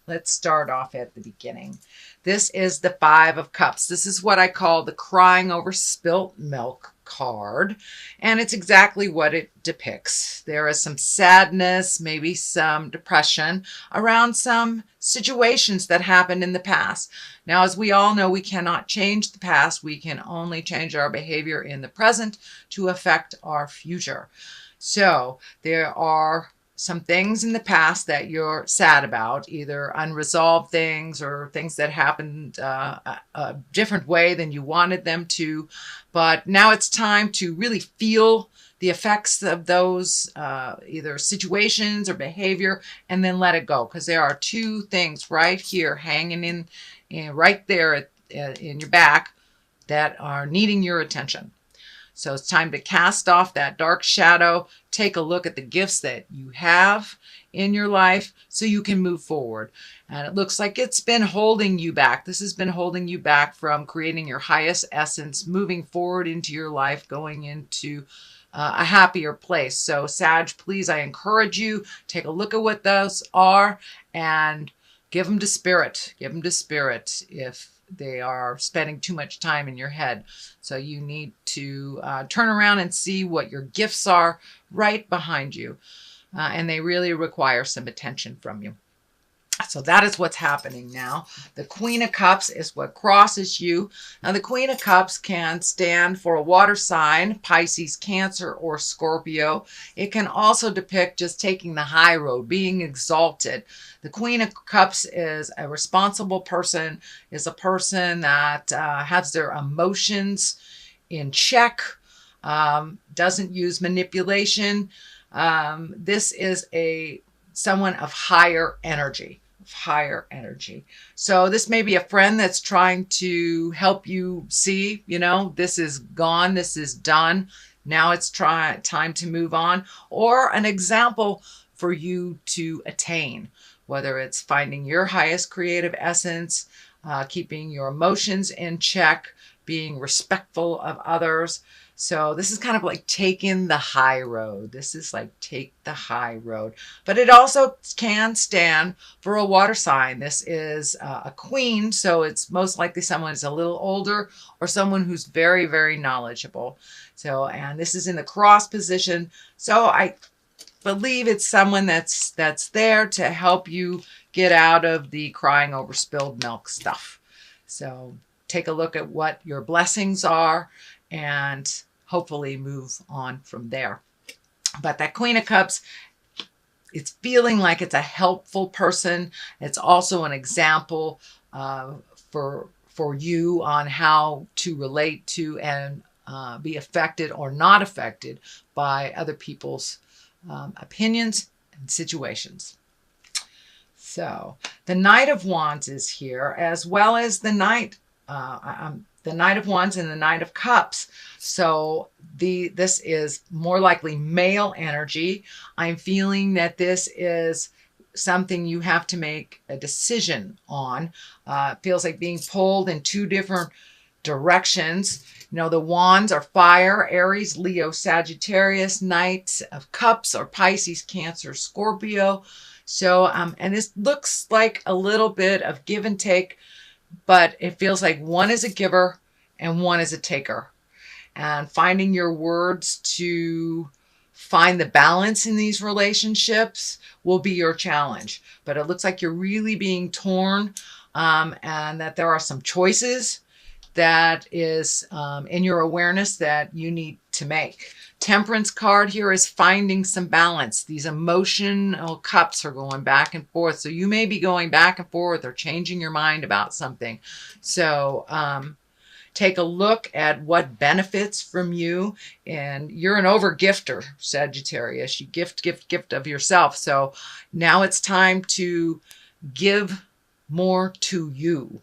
let's start off at the beginning. This is the Five of Cups. This is what I call the crying over spilt milk card, and it's exactly what it depicts. There is some sadness, maybe some depression around some situations that happened in the past. Now, as we all know, we cannot change the past. We can only change our behavior in the present to affect our future. So there are some things in the past that you're sad about, either unresolved things or things that happened a different way than you wanted them to. But now it's time to really feel the effects of those either situations or behavior, and then let it go. Because there are two things right here hanging in right there in your back that are needing your attention. So it's time to cast off that dark shadow, take a look at the gifts that you have in your life so you can move forward. And it looks like it's been holding you back. This has been holding you back from creating your highest essence, moving forward into your life, going into a happier place. So Sag, please, I encourage you, take a look at what those are and give them to Spirit. Give them to Spirit if they are spending too much time in your head. So you need to turn around and see what your gifts are right behind you. And they really require some attention from you. So that is what's happening now. The Queen of Cups is what crosses you. Now, the Queen of Cups can stand for a water sign, Pisces, Cancer, or Scorpio. It can also depict just taking the high road, being exalted. The Queen of Cups is a responsible person, is a person that has their emotions in check, doesn't use manipulation. This is someone of higher energy. So this may be a friend that's trying to help you see, this is gone, this is done. Now it's time to move on, or an example for you to attain, whether it's finding your highest creative essence, keeping your emotions in check, being respectful of others. So this is kind of like taking the high road. This is like take the high road. But it also can stand for a water sign. This is a queen, so it's most likely someone who's a little older or someone who's very, very knowledgeable. So, and this is in the cross position. So I believe it's someone that's there to help you get out of the crying over spilled milk stuff. So take a look at what your blessings are and hopefully move on from there. But that Queen of Cups, it's feeling like it's a helpful person. It's also an example for you on how to relate to and be affected or not affected by other people's opinions and situations. So the Knight of Wands is here, as well as the Knight of Wands and the Knight of Cups. So this is more likely male energy. I'm feeling that this is something you have to make a decision on. It feels like being pulled in two different directions. The wands are fire, Aries, Leo, Sagittarius. Knight of Cups are Pisces, Cancer, Scorpio. So, and this looks like a little bit of give and take, but it feels like one is a giver and one is a taker. And finding your words to find the balance in these relationships will be your challenge. But it looks like you're really being torn, and that there are some choices that is in your awareness that you need to make. Temperance card here is finding some balance. These emotional cups are going back and forth. So you may be going back and forth or changing your mind about something. So take a look at what benefits from you. And you're an over-gifter, Sagittarius. You gift of yourself. So now it's time to give more to you.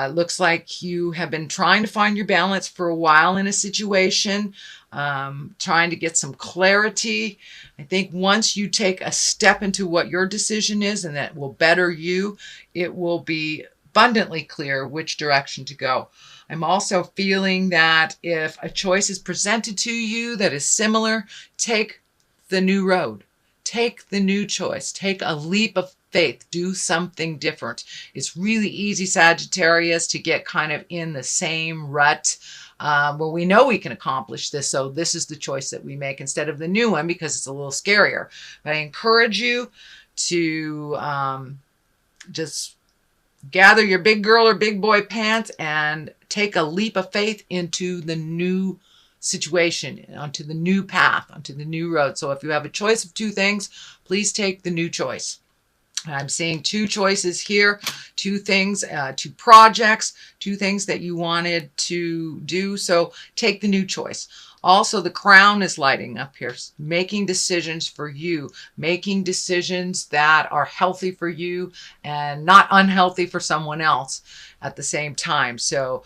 Looks like you have been trying to find your balance for a while in a situation, trying to get some clarity. I think once you take a step into what your decision is and that will better you, it will be abundantly clear which direction to go. I'm also feeling that if a choice is presented to you that is similar, take the new road. Take the new choice. Take a leap of faith. Do something different. It's really easy, Sagittarius, to get kind of in the same rut where we know we can accomplish this. So this is the choice that we make instead of the new one because it's a little scarier. But I encourage you to just gather your big girl or big boy pants and take a leap of faith into the new situation, onto the new path, onto the new road. So if you have a choice of two things, please take the new choice. I'm seeing two choices here, two things, two projects, two things that you wanted to do. So take the new choice. Also, the crown is lighting up here, making decisions for you, making decisions that are healthy for you and not unhealthy for someone else at the same time. So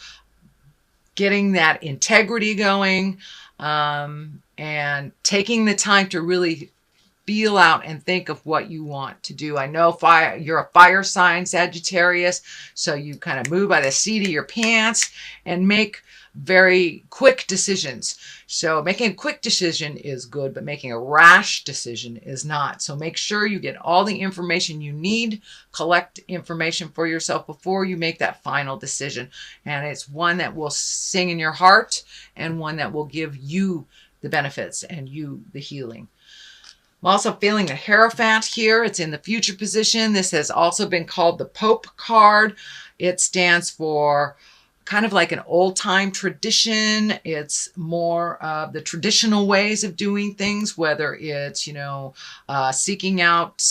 getting that integrity going and taking the time to really feel out and think of what you want to do. I know you're a fire sign, Sagittarius, so you kind of move by the seat of your pants and make very quick decisions. So making a quick decision is good, but making a rash decision is not. So make sure you get all the information you need, collect information for yourself before you make that final decision. And it's one that will sing in your heart and one that will give you the benefits and you the healing. I'm also feeling the Hierophant here. It's in the future position. This has also been called the Pope card. It stands for kind of like an old-time tradition. It's more of the traditional ways of doing things, whether it's, seeking out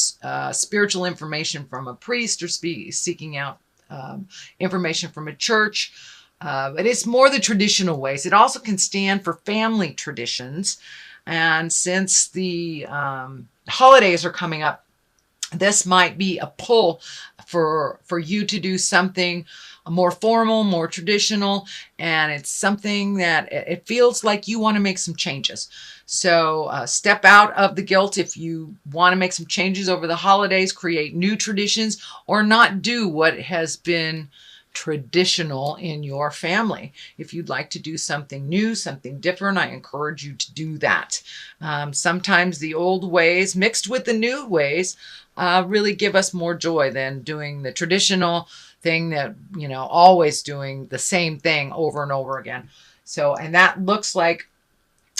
spiritual information from a priest or seeking out information from a church. But it's more the traditional ways. It also can stand for family traditions. And since the holidays are coming up, this might be a pull for you to do something more formal, more traditional, and it's something that it feels like you want to make some changes. So step out of the guilt if you want to make some changes over the holidays, create new traditions, or not do what has been traditional in your family. If you'd like to do something new, something different, I encourage you to do that. Sometimes the old ways mixed with the new ways really give us more joy than doing the traditional thing that, always doing the same thing over and over again. So, and that looks like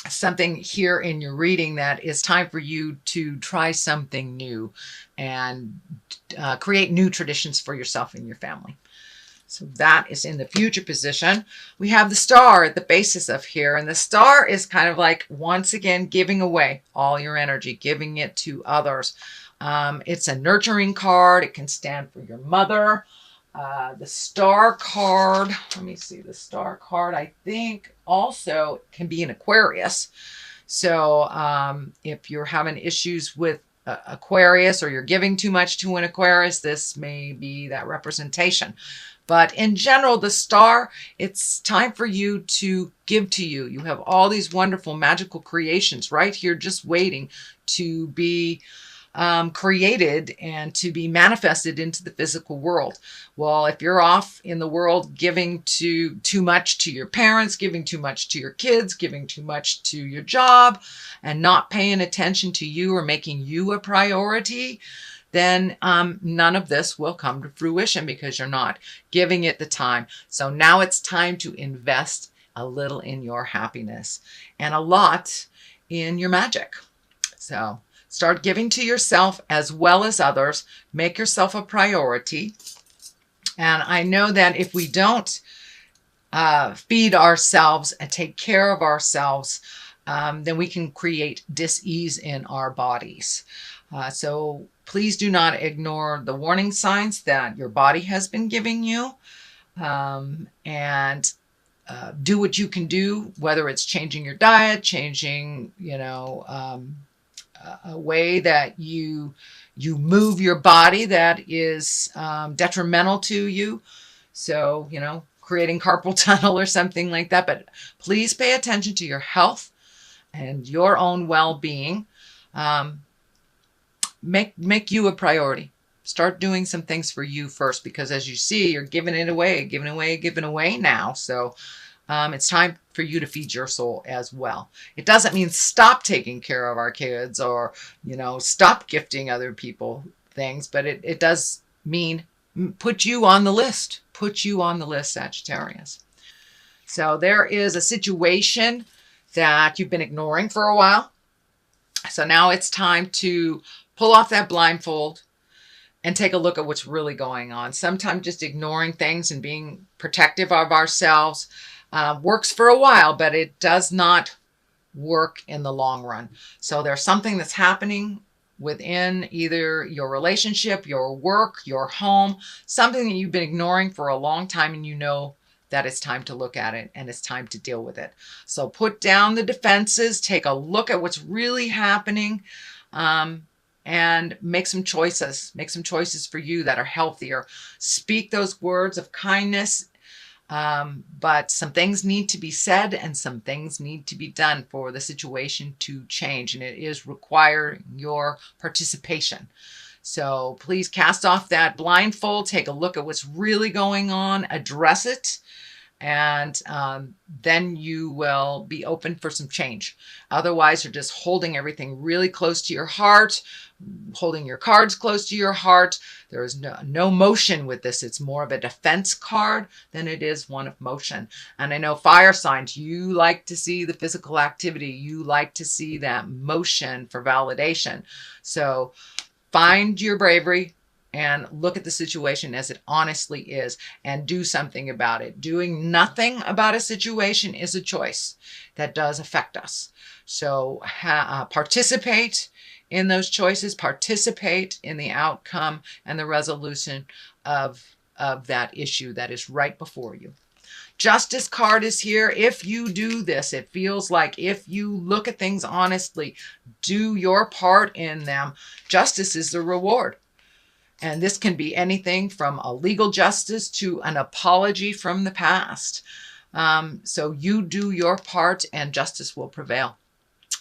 something here in your reading that it's time for you to try something new and create new traditions for yourself and your family. So that is in the future position. We have the star at the basis of here. And the star is kind of like, once again, giving away all your energy, giving it to others. It's a nurturing card. It can stand for your mother. The star card, let me see, the star card, I think also can be an Aquarius. So if you're having issues with Aquarius or you're giving too much to an Aquarius, this may be that representation. But in general, the star, it's time for you to give to you. You have all these wonderful magical creations right here just waiting to be created and to be manifested into the physical world. Well, if you're off in the world giving too much to your parents, giving too much to your kids, giving too much to your job, and not paying attention to you or making you a priority, then none of this will come to fruition because you're not giving it the time. So now it's time to invest a little in your happiness and a lot in your magic. So start giving to yourself as well as others. Make yourself a priority. And I know that if we don't feed ourselves and take care of ourselves, then we can create dis-ease in our bodies. So please do not ignore the warning signs that your body has been giving you, and do what you can do, whether it's changing your diet, changing, a way that you move your body that is detrimental to you. So, creating carpal tunnel or something like that. But please pay attention to your health and your own well-being. Make you a priority. Start doing some things for you first, because as you see, you're giving away now. So it's time for you to feed your soul as well. It doesn't mean stop taking care of our kids or, stop gifting other people. things, but it does mean put you on the list. Put you on the list, Sagittarius. So there is a situation that you've been ignoring for a while. So now it's time to pull off that blindfold and take a look at what's really going on. Sometimes just ignoring things and being protective of ourselves works for a while, but it does not work in the long run. So there's something that's happening within either your relationship, your work, your home, something that you've been ignoring for a long time, and you know that it's time to look at it and it's time to deal with it. So put down the defenses, take a look at what's really happening, and make some choices. Make some choices for you that are healthier. Speak those words of kindness, but some things need to be said and some things need to be done for the situation to change, and it is requiring your participation. So please cast off that blindfold, take a look at what's really going on, address it, and then you will be open for some change. Otherwise, you're just holding everything really close to your heart, holding your cards close to your heart. There is no motion with this. It's more of a defense card than it is one of motion. And I know fire signs, you like to see the physical activity. You like to see that motion for validation. So find your bravery and look at the situation as it honestly is and do something about it. Doing nothing about a situation is a choice that does affect us. So participate in those choices, participate in the outcome and the resolution of that issue that is right before you. Justice card is here. If you do this, it feels like if you look at things honestly, do your part in them, justice is the reward. And this can be anything from a legal justice to an apology from the past. So you do your part and justice will prevail.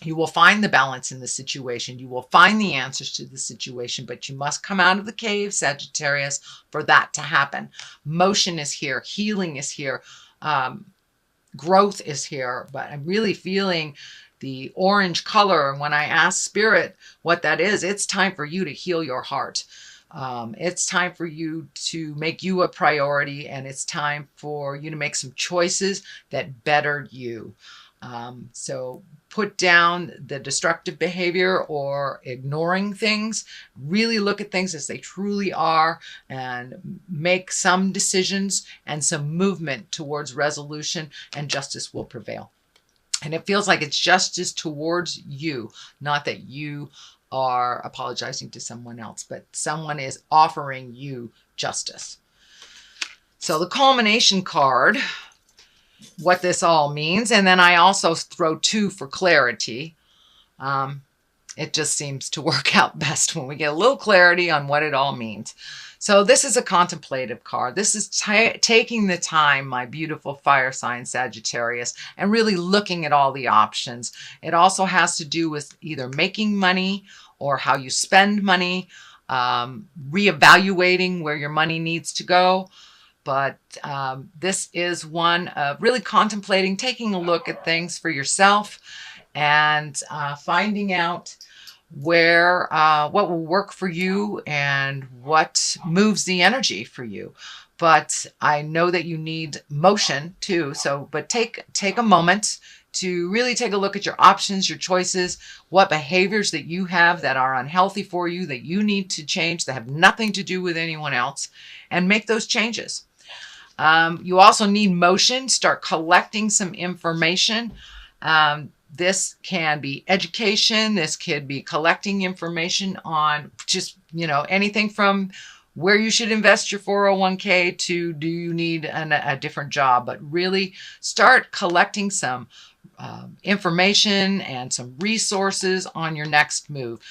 You will find the balance in the situation. You will find the answers to the situation, but you must come out of the cave, Sagittarius, for that to happen. Motion is here. Healing is here. Growth is here. But I'm really feeling the orange color. And when I ask Spirit what that is, it's time for you to heal your heart. It's time for you to make you a priority, and it's time for you to make some choices that better you. So put down the destructive behavior or ignoring things. Really look at things as they truly are and make some decisions and some movement towards resolution, and justice will prevail. And it feels like it's justice towards you, not that you are apologizing to someone else, but someone is offering you justice. So the culmination card, what this all means, and then I also throw 2 for clarity. It just seems to work out best when we get a little clarity on what it all means. So this is a contemplative card. This is taking the time, my beautiful fire sign Sagittarius, and really looking at all the options. It also has to do with either making money or how you spend money, reevaluating where your money needs to go. But this is one of really contemplating, taking a look at things for yourself and finding out where what will work for you and what moves the energy for you. But I know that you need motion too. So, but take a moment to really take a look at your options, your choices, what behaviors that you have that are unhealthy for you, that you need to change, that have nothing to do with anyone else, and make those changes. You also need motion. Start collecting some information. This can be education. This could be collecting information on just, anything from where you should invest your 401k to do you need a different job. But really start collecting some information and some resources on your next move.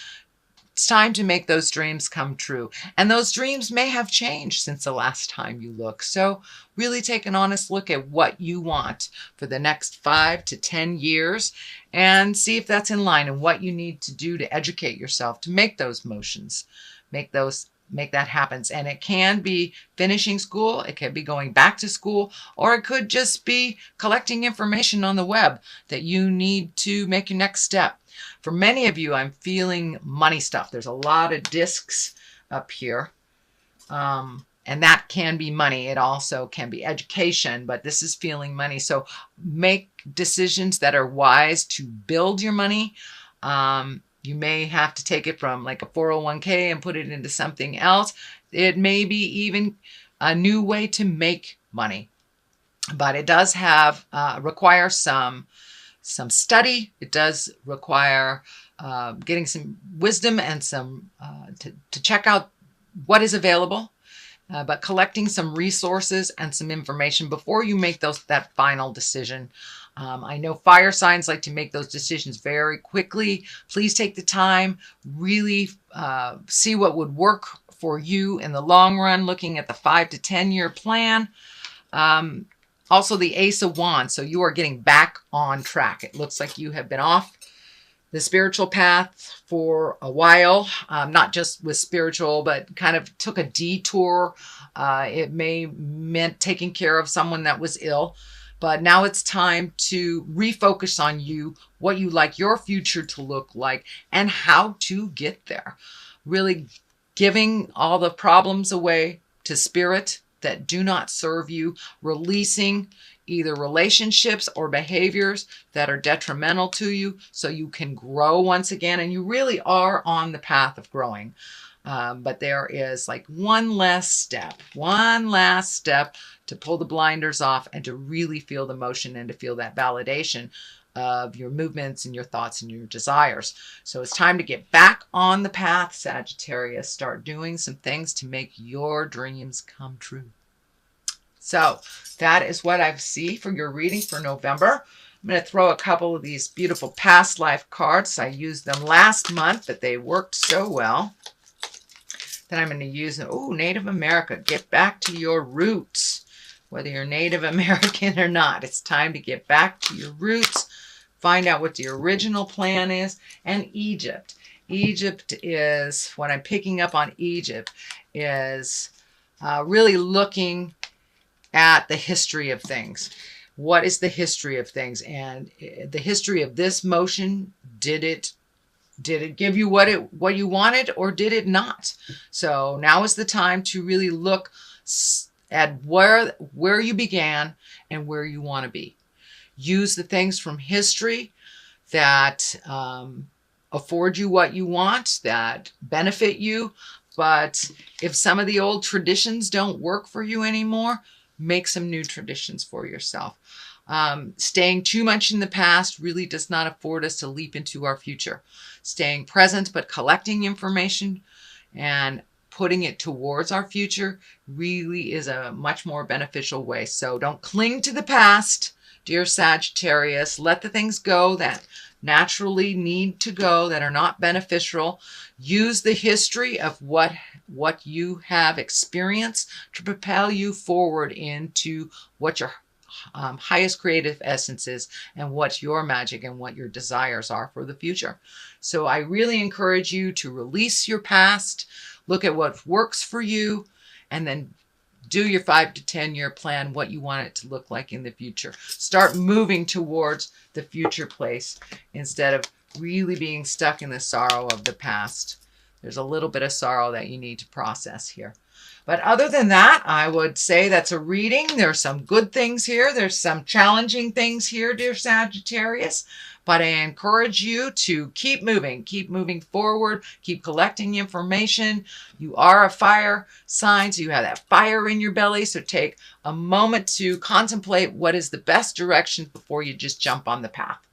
It's time to make those dreams come true. And those dreams may have changed since the last time you look. So really take an honest look at what you want for the next 5 to 10 years and see if that's in line and what you need to do to educate yourself to make those motions, make that happen. And it can be finishing school, it could be going back to school, or it could just be collecting information on the web that you need to make your next step. For many of you, I'm feeling money stuff. There's a lot of discs up here. And that can be money. It also can be education, but this is feeling money. So make decisions that are wise to build your money. You may have to take it from like a 401k and put it into something else. It may be even a new way to make money, but it does have require some study. It does require getting some wisdom and some to check out what is available. But collecting some resources and some information before you make that final decision. I know fire signs like to make those decisions very quickly. Please take the time, really see what would work for you in the long run, looking at the 5 to 10 year plan. Also the Ace of Wands. So you are getting back on track. It looks like you have been off the spiritual path for a while, not just with spiritual, but kind of took a detour. It may meant taking care of someone that was ill, but now it's time to refocus on you, what you like your future to look like, and how to get there. Really giving all the problems away to spirit that do not serve you, releasing either relationships or behaviors that are detrimental to you so you can grow once again. And you really are on the path of growing. But there is like one last step to pull the blinders off and to really feel the motion and to feel that validation of your movements and your thoughts and your desires. So it's time to get back on the path, Sagittarius. Start doing some things to make your dreams come true. So that is what I see for your reading for November. I'm going to throw a couple of these beautiful past life cards. I used them last month, but they worked so well. Then I'm going to use them. Oh, Native America. Get back to your roots. Whether you're Native American or not, it's time to get back to your roots. Find out what the original plan is. And Egypt. Egypt is, what I'm picking up on Egypt is really looking at the history of things. What is the history of things? And the history of this motion, did it give you what you wanted, or did it not? So now is the time to really look at where you began and where you want to be. Use the things from history that afford you what you want, that benefit you. But if some of the old traditions don't work for you anymore, make some new traditions for yourself. Staying too much in the past really does not afford us to leap into our future. Staying present but collecting information and putting it towards our future really is a much more beneficial way. So don't cling to the past, dear Sagittarius. Let the things go that naturally need to go, that are not beneficial. Use the history of what you have experienced to propel you forward into what your highest creative essence is and what your magic and what your desires are for the future. So I really encourage you to release your past, look at what works for you, and then do your 5 to 10 year plan, what you want it to look like in the future. Start moving towards the future place instead of really being stuck in the sorrow of the past. There's a little bit of sorrow that you need to process here. But other than that, I would say that's a reading. There's some good things here. There's some challenging things here, dear Sagittarius. But I encourage you to keep moving forward, keep collecting information. You are a fire sign, so you have that fire in your belly. So take a moment to contemplate what is the best direction before you just jump on the path.